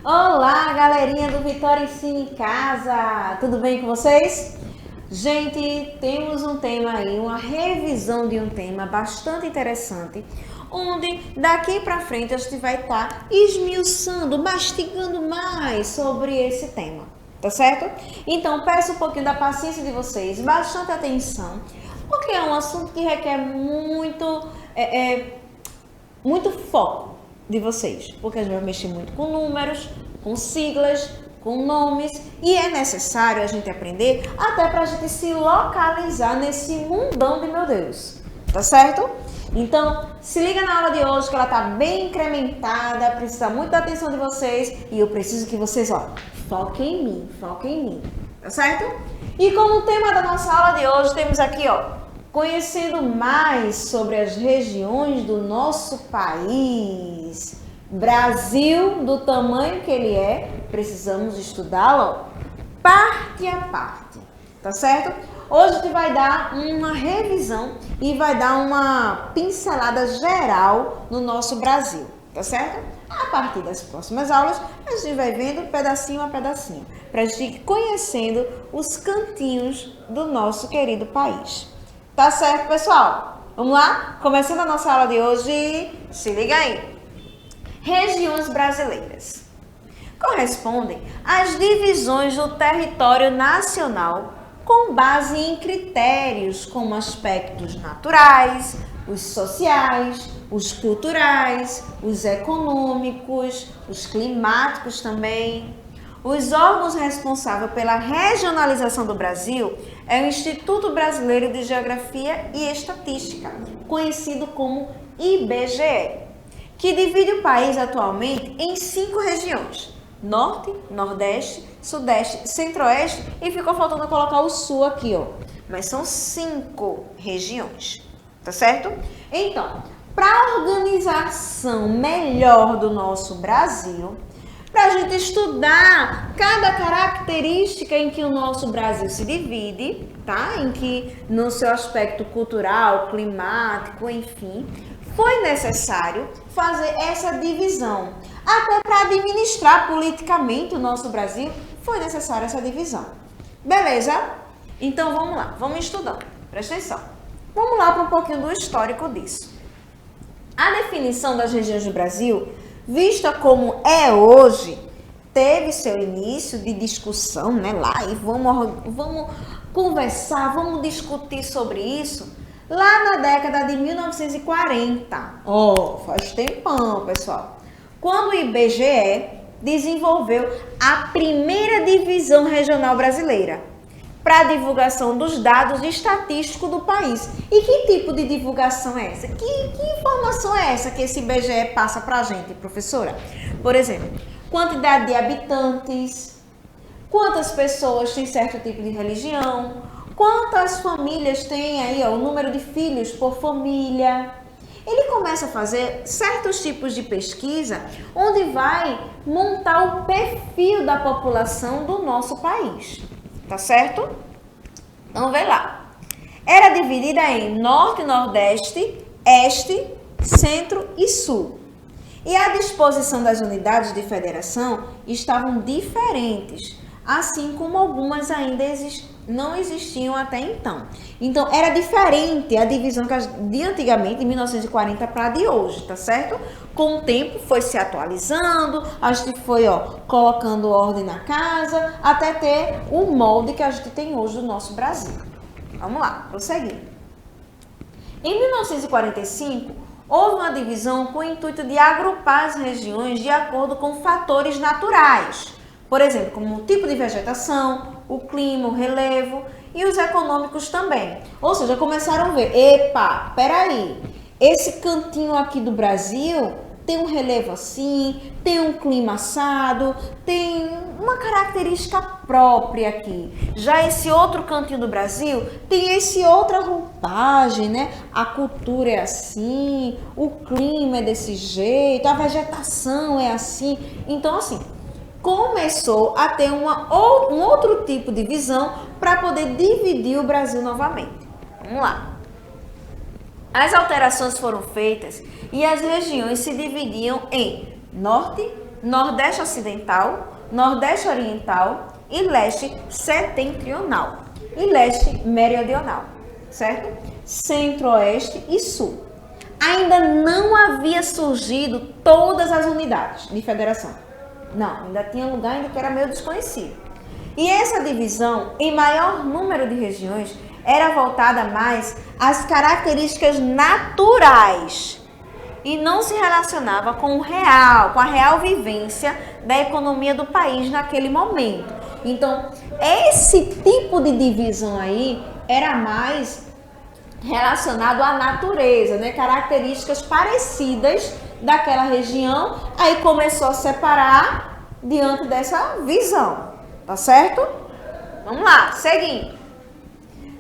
Olá, galerinha do Vitória Ensina em Casa! Tudo bem com vocês? Gente, temos um tema aí, uma revisão de um tema bastante interessante, onde daqui para frente a gente vai estar esmiuçando, mastigando mais sobre esse tema, tá certo? Então, peço um pouquinho da paciência de vocês, bastante atenção, porque é um assunto que requer muito foco de vocês, porque a gente vai mexer muito com números, com siglas, com nomes, e é necessário a gente aprender até para a gente se localizar nesse mundão de meu Deus, tá certo? Então, se liga na aula de hoje que ela tá bem incrementada, precisa muito da atenção de vocês, e eu preciso que vocês, foquem em mim, tá certo? E como tema da nossa aula de hoje, temos aqui, conhecendo mais sobre as regiões do nosso país. Brasil, do tamanho que ele é, precisamos estudá-lo parte a parte, tá certo? Hoje a gente vai dar uma revisão e vai dar uma pincelada geral no nosso Brasil, tá certo? A partir das próximas aulas, a gente vai vendo pedacinho a pedacinho, para a gente ir conhecendo os cantinhos do nosso querido país. Tá certo, pessoal? Vamos lá? Começando a nossa aula de hoje, se liga aí. Regiões brasileiras correspondem às divisões do território nacional com base em critérios como aspectos naturais, os sociais, os culturais, os econômicos, os climáticos também. Os órgãos responsáveis pela regionalização do Brasil é o Instituto Brasileiro de Geografia e Estatística, conhecido como IBGE, que divide o país atualmente em 5 regiões: Norte, Nordeste, Sudeste, Centro-Oeste, e ficou faltando colocar o Sul aqui, Mas são 5 regiões, tá certo? Então, para a organização melhor do nosso Brasil, para a gente estudar cada característica em que o nosso Brasil se divide, tá? Em que no seu aspecto cultural, climático, enfim, foi necessário fazer essa divisão. Até para administrar politicamente o nosso Brasil, foi necessária essa divisão. Beleza? Então vamos lá, vamos estudando. Presta atenção. Vamos lá para um pouquinho do histórico disso. A definição das regiões do Brasil, vista como é hoje, teve seu início de discussão, lá, e vamos conversar, vamos discutir sobre isso lá na década de 1940. Faz tempão, pessoal. Quando o IBGE desenvolveu a primeira divisão regional brasileira para a divulgação dos dados estatísticos do país. E que tipo de divulgação é essa? Que informação é essa que esse IBGE passa para a gente, professora? Por exemplo, quantidade de habitantes, quantas pessoas têm certo tipo de religião, quantas famílias têm aí, o número de filhos por família. Ele começa a fazer certos tipos de pesquisa onde vai montar o perfil da população do nosso país. Tá certo? Então, vem lá. Era dividida em Norte, Nordeste, Este, Centro e Sul. E a disposição das unidades de federação estavam diferentes, assim como algumas ainda não existiam até então. Então, era diferente a divisão de antigamente, de 1940 para a de hoje, tá certo? Com o tempo foi se atualizando, a gente foi colocando ordem na casa, até ter o molde que a gente tem hoje do nosso Brasil. Vamos lá, prosseguir. Em 1945, houve uma divisão com o intuito de agrupar as regiões de acordo com fatores naturais, por exemplo, como o tipo de vegetação, o clima, o relevo e os econômicos também. Ou seja, começaram a ver, peraí, esse cantinho aqui do Brasil tem um relevo assim, tem um clima assado, tem uma característica própria aqui. Já esse outro cantinho do Brasil tem esse outra roupagem, A cultura é assim, o clima é desse jeito, a vegetação é assim. Então, assim, começou a ter um outro tipo de visão para poder dividir o Brasil novamente. Vamos lá. As alterações foram feitas e as regiões se dividiam em Norte, Nordeste Ocidental, Nordeste Oriental e Leste Setentrional e Leste Meridional, certo? Centro-Oeste e Sul. Ainda não havia surgido todas as unidades de federação. Não, ainda tinha lugar ainda que era meio desconhecido. E essa divisão, em maior número de regiões, era voltada mais às características naturais e não se relacionava com com a real vivência da economia do país naquele momento. Então, esse tipo de divisão aí era mais relacionado à natureza, né? Características parecidas daquela região, aí começou a separar diante dessa visão, tá certo? Vamos lá, seguindo.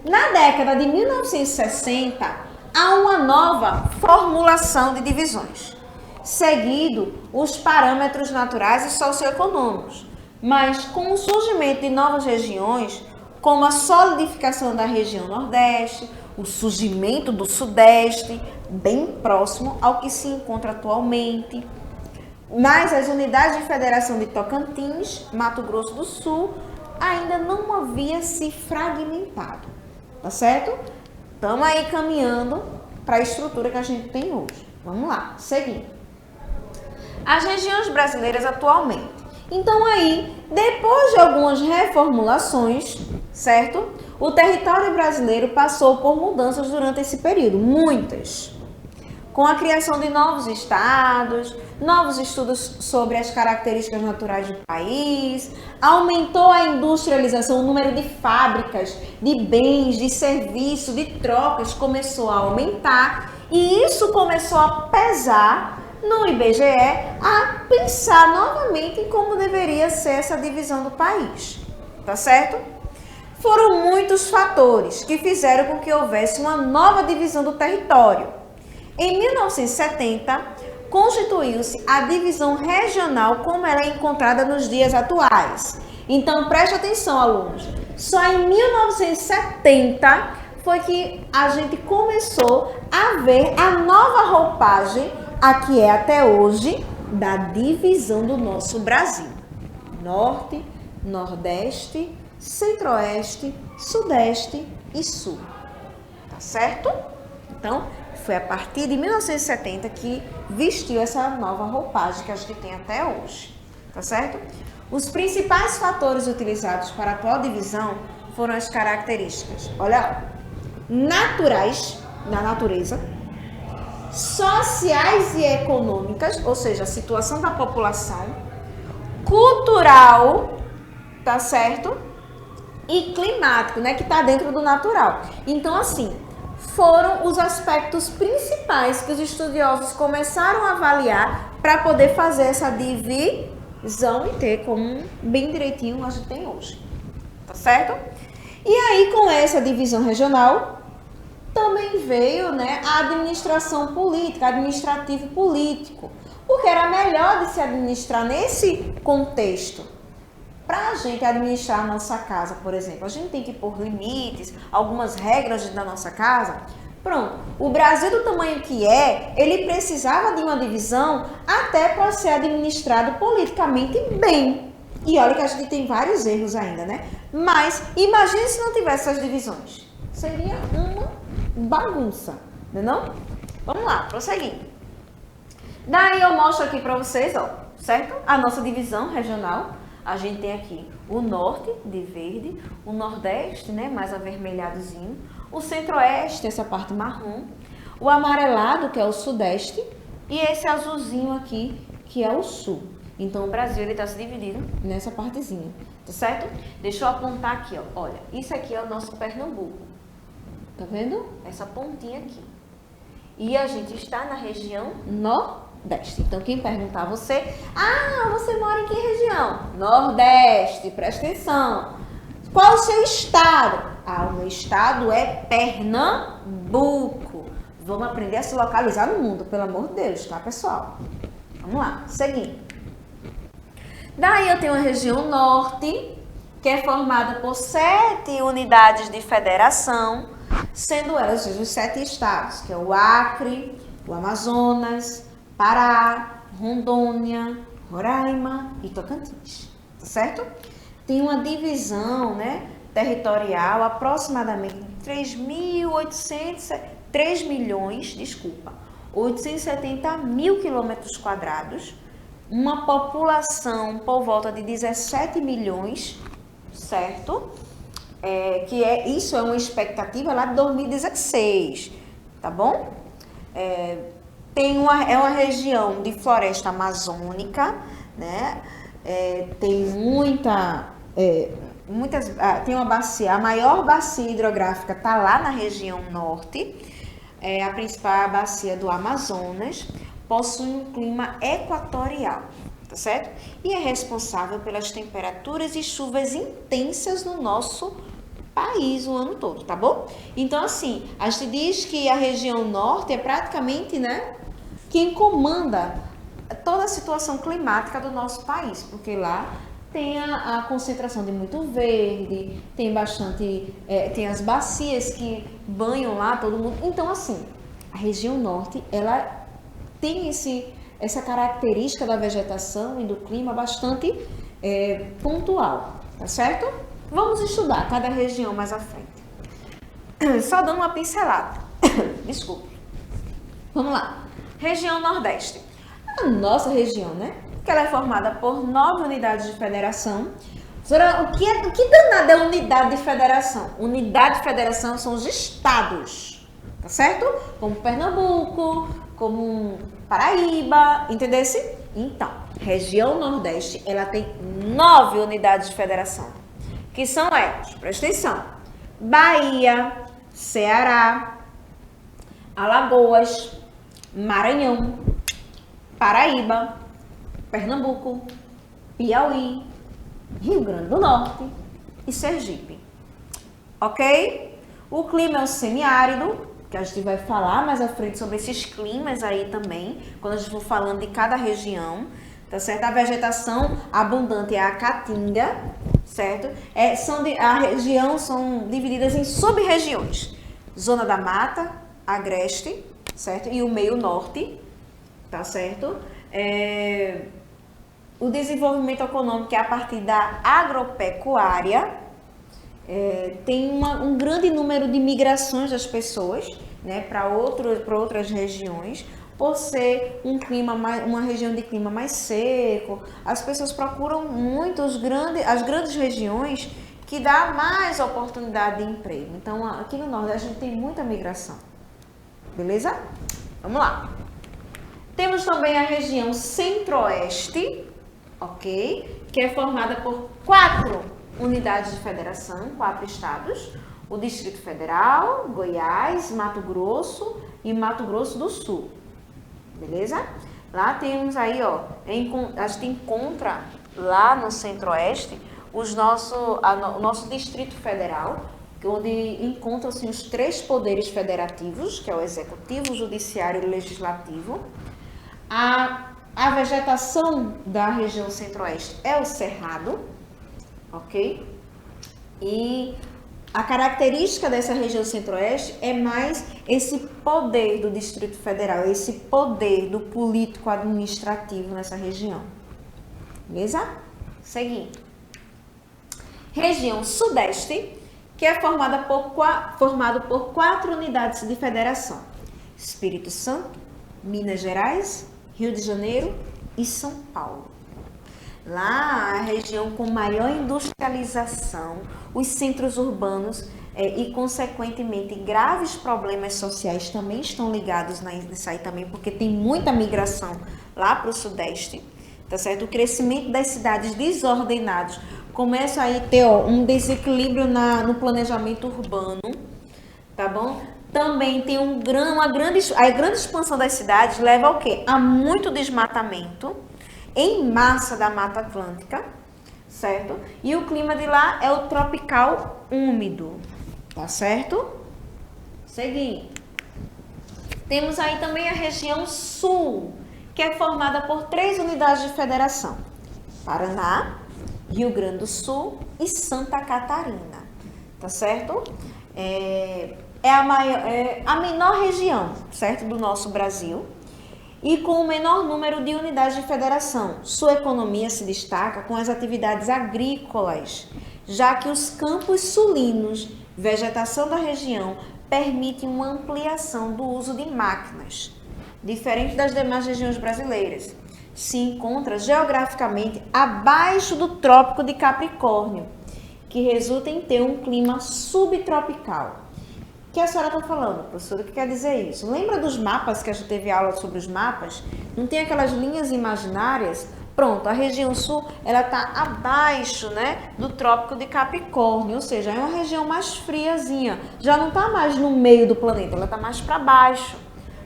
Na década de 1960, há uma nova formulação de divisões, seguindo os parâmetros naturais e socioeconômicos, mas com o surgimento de novas regiões, como a solidificação da região Nordeste, o surgimento do Sudeste, bem próximo ao que se encontra atualmente, mas as unidades de federação de Tocantins, Mato Grosso do Sul, ainda não havia se fragmentado, tá certo? Estamos aí caminhando para a estrutura que a gente tem hoje. Vamos lá, seguindo. As regiões brasileiras atualmente. Então aí, depois de algumas reformulações, certo? O território brasileiro passou por mudanças durante esse período, muitas. Com a criação de novos estados, novos estudos sobre as características naturais do país, aumentou a industrialização, o número de fábricas, de bens, de serviços, de trocas começou a aumentar e isso começou a pesar no IBGE a pensar novamente em como deveria ser essa divisão do país, tá certo? Foram muitos fatores que fizeram com que houvesse uma nova divisão do território. Em 1970, constituiu-se a divisão regional como ela é encontrada nos dias atuais. Então, preste atenção, alunos. Só em 1970 foi que a gente começou a ver a nova roupagem, a que é até hoje, da divisão do nosso Brasil. Norte, Nordeste, Centro-Oeste, Sudeste e Sul. Tá certo? Então, foi a partir de 1970 que vestiu essa nova roupagem que a gente tem até hoje, tá certo? Os principais fatores utilizados para a atual divisão foram as características, olha, naturais, da natureza, sociais e econômicas, ou seja, a situação da população, cultural, tá certo? E climático, né, que está dentro do natural. Então, assim, foram os aspectos principais que os estudiosos começaram a avaliar para poder fazer essa divisão e ter como bem direitinho a gente tem hoje, tá certo? E aí, com essa divisão regional, também veio, né, a administração política, administrativo político, porque era melhor de se administrar nesse contexto. Para a gente administrar a nossa casa, por exemplo, a gente tem que pôr limites, algumas regras da nossa casa. Pronto, o Brasil do tamanho que é, ele precisava de uma divisão até para ser administrado politicamente bem. E olha que a gente tem vários erros ainda, né? Mas imagine se não tivesse essas divisões. Seria uma bagunça, não é não? Vamos lá, prosseguindo. Daí eu mostro aqui para vocês, ó, certo? A nossa divisão regional. A gente tem aqui o norte, de verde, o nordeste, né, mais avermelhadozinho, o centro-oeste, essa parte marrom, o amarelado, que é o sudeste, e esse azulzinho aqui, que é o sul. Então, o Brasil está se dividindo nessa partezinha, tá certo? Deixa eu apontar aqui, ó. Olha, isso aqui é o nosso Pernambuco. Tá vendo? Essa pontinha aqui. E a gente está na região Nordeste. Então, quem perguntar a você, você mora em que região? Nordeste, presta atenção. Qual o seu estado? O meu estado é Pernambuco. Vamos aprender a se localizar no mundo, pelo amor de Deus, tá, pessoal? Vamos lá, seguindo. Daí eu tenho a região Norte, que é formada por 7 unidades de federação, sendo elas os 7 estados, que é o Acre, o Amazonas, Pará, Rondônia, Roraima e Tocantins, tá certo? Tem uma divisão, né, territorial aproximadamente de 3 milhões, 870 mil quilômetros quadrados, uma população por volta de 17 milhões, certo? Isso é uma expectativa lá de 2016, tá bom? É uma região de floresta amazônica, né? Tem tem uma bacia, a maior bacia hidrográfica está lá na região norte, a principal bacia do Amazonas, possui um clima equatorial, tá certo? E é responsável pelas temperaturas e chuvas intensas no nosso país o ano todo, tá bom? Então, assim, a gente diz que a região norte é praticamente, né, quem comanda toda a situação climática do nosso país, porque lá tem a concentração de muito verde, tem bastante, tem as bacias que banham lá todo mundo. Então, assim, a região norte, ela tem essa característica da vegetação e do clima bastante pontual, tá certo? Vamos estudar cada região mais à frente. Só dando uma pincelada. Desculpe. Vamos lá. Região Nordeste. A nossa região, né? Que ela é formada por 9 unidades de federação. O que danado é unidade de federação? Unidade de federação são os estados, tá certo? Como Pernambuco, como Paraíba, entendesse? Então, região Nordeste, ela tem 9 unidades de federação, que são elas, presta atenção: Bahia, Ceará, Alagoas, Maranhão, Paraíba, Pernambuco, Piauí, Rio Grande do Norte e Sergipe. Ok? O clima é o semiárido, que a gente vai falar mais à frente sobre esses climas aí também, quando a gente for falando de cada região, tá certo? A vegetação abundante é a caatinga, certo? A região são divididas em sub-regiões: Zona da Mata, Agreste, certo? E o meio norte, tá certo? O desenvolvimento econômico é a partir da agropecuária. Tem um grande número de migrações das pessoas, né, para outras regiões, por ser uma região de clima mais seco. As pessoas procuram muito as grandes regiões que dá mais oportunidade de emprego. Então, aqui no Nordeste a gente tem muita migração. Beleza? Vamos lá. Temos também a região Centro-Oeste, ok? Que é formada por 4 unidades de federação, 4 estados: o Distrito Federal, Goiás, Mato Grosso e Mato Grosso do Sul. Beleza? Lá temos aí, ó, a gente encontra lá no Centro-Oeste o nosso Distrito Federal, onde encontram-se os 3 poderes federativos, que é o Executivo, o Judiciário e o Legislativo. A vegetação da região Centro-Oeste é o cerrado, ok? E a característica dessa região Centro-Oeste é mais esse poder do Distrito Federal, esse poder do político administrativo nessa região. Beleza? Seguindo. Região Sudeste, que é formado por 4 unidades de federação: Espírito Santo, Minas Gerais, Rio de Janeiro e São Paulo. Lá, a região com maior industrialização, os centros urbanos e, consequentemente, graves problemas sociais também estão ligados nisso aí também, porque tem muita migração lá para o Sudeste, tá certo? O crescimento das cidades desordenadas começa aí a ter um desequilíbrio no planejamento urbano, tá bom? Também tem a grande expansão das cidades leva ao quê? A muito desmatamento em massa da Mata Atlântica, certo? E o clima de lá é o tropical úmido, tá certo? Seguindo. Temos aí também a região Sul, que é formada por 3 unidades de federação: Paraná, Rio Grande do Sul e Santa Catarina, tá certo? É a menor região, certo, do nosso Brasil, e com o menor número de unidades de federação. Sua economia se destaca com as atividades agrícolas, já que os campos sulinos, vegetação da região, permitem uma ampliação do uso de máquinas. Diferente das demais regiões brasileiras, se encontra geograficamente abaixo do Trópico de Capricórnio, que resulta em ter um clima subtropical. O que a senhora está falando, professora? O que quer dizer isso? Lembra dos mapas que a gente teve aula sobre os mapas? Não tem aquelas linhas imaginárias? Pronto, a região sul, ela está abaixo, né, do Trópico de Capricórnio, ou seja, é uma região mais friazinha. Já não está mais no meio do planeta, ela está mais para baixo.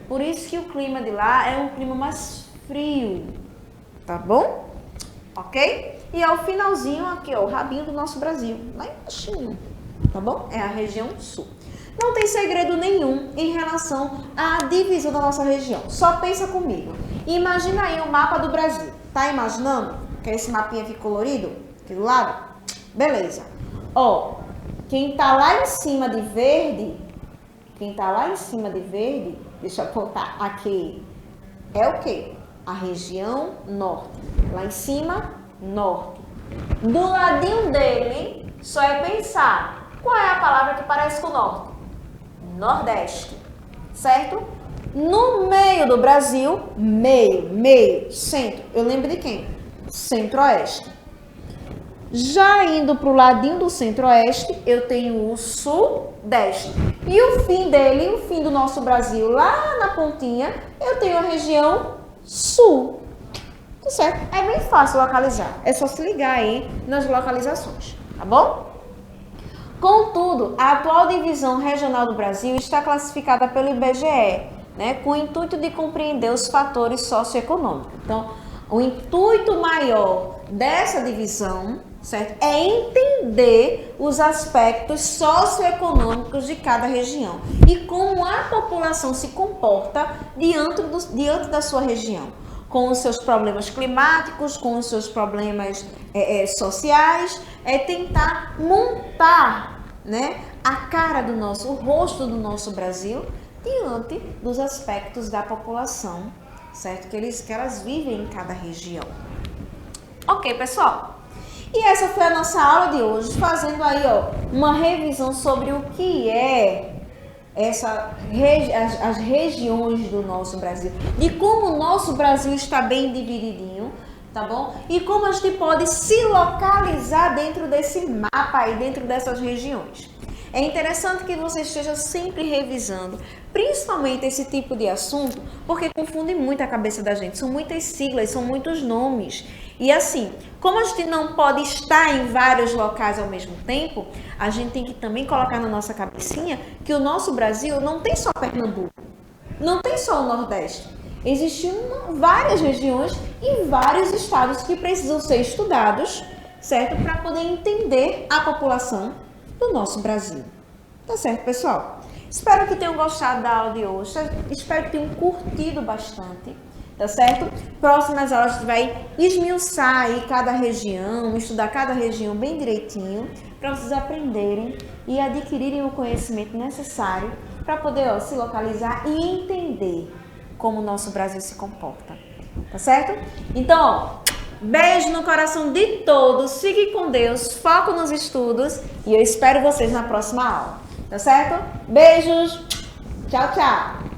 Por isso que o clima de lá é um clima mais frio, tá bom? Ok? E ao finalzinho aqui, ó, o rabinho do nosso Brasil, lá embaixo, tá bom? É a região sul. Não tem segredo nenhum em relação à divisão da nossa região. Só pensa comigo. Imagina aí o mapa do Brasil. Tá imaginando? Que esse mapinha aqui colorido, aqui do lado? Beleza. Ó, quem tá lá em cima de verde, deixa eu apontar aqui, é o quê? A região norte. Lá em cima, norte. Do ladinho dele, só é pensar, qual é a palavra que parece com norte? Nordeste, certo? No meio do Brasil, meio, centro. Eu lembro de quem? Centro-oeste. Já indo para o ladinho do centro-oeste, eu tenho o sudeste. E o fim dele, o fim do nosso Brasil, lá na pontinha, eu tenho a região sul. Tá certo? É bem fácil localizar. É só se ligar aí nas localizações, tá bom? Contudo, a atual divisão regional do Brasil está classificada pelo IBGE, né, com o intuito de compreender os fatores socioeconômicos. Então, o intuito maior dessa divisão, certo, é entender os aspectos socioeconômicos de cada região e como a população se comporta diante da sua região, com os seus problemas climáticos, com os seus problemas sociais, tentar montar, né, a cara do o rosto do nosso Brasil diante dos aspectos da população, certo? Que elas vivem em cada região. Ok, pessoal? E essa foi a nossa aula de hoje, fazendo aí, ó, uma revisão sobre o que é as regiões do nosso Brasil, de como o nosso Brasil está bem divididinho, tá bom? E como a gente pode se localizar dentro desse mapa aí, dentro dessas regiões. É interessante que você esteja sempre revisando, principalmente esse tipo de assunto, porque confunde muito a cabeça da gente. São muitas siglas, são muitos nomes. E assim, como a gente não pode estar em vários locais ao mesmo tempo, a gente tem que também colocar na nossa cabecinha que o nosso Brasil não tem só Pernambuco, não tem só o Nordeste. Existem várias regiões e vários estados que precisam ser estudados, certo? Para poder entender a população do nosso Brasil. Tá certo, pessoal? Espero que tenham gostado da aula de hoje. Espero que tenham curtido bastante. Tá certo? Próximas aulas a gente vai esmiuçar aí cada região, estudar cada região bem direitinho, para vocês aprenderem e adquirirem o conhecimento necessário para poder se localizar e entender como o nosso Brasil se comporta. Tá certo? Então, beijo no coração de todos, fiquem com Deus, foco nos estudos e eu espero vocês na próxima aula. Tá certo? Beijos, tchau, tchau!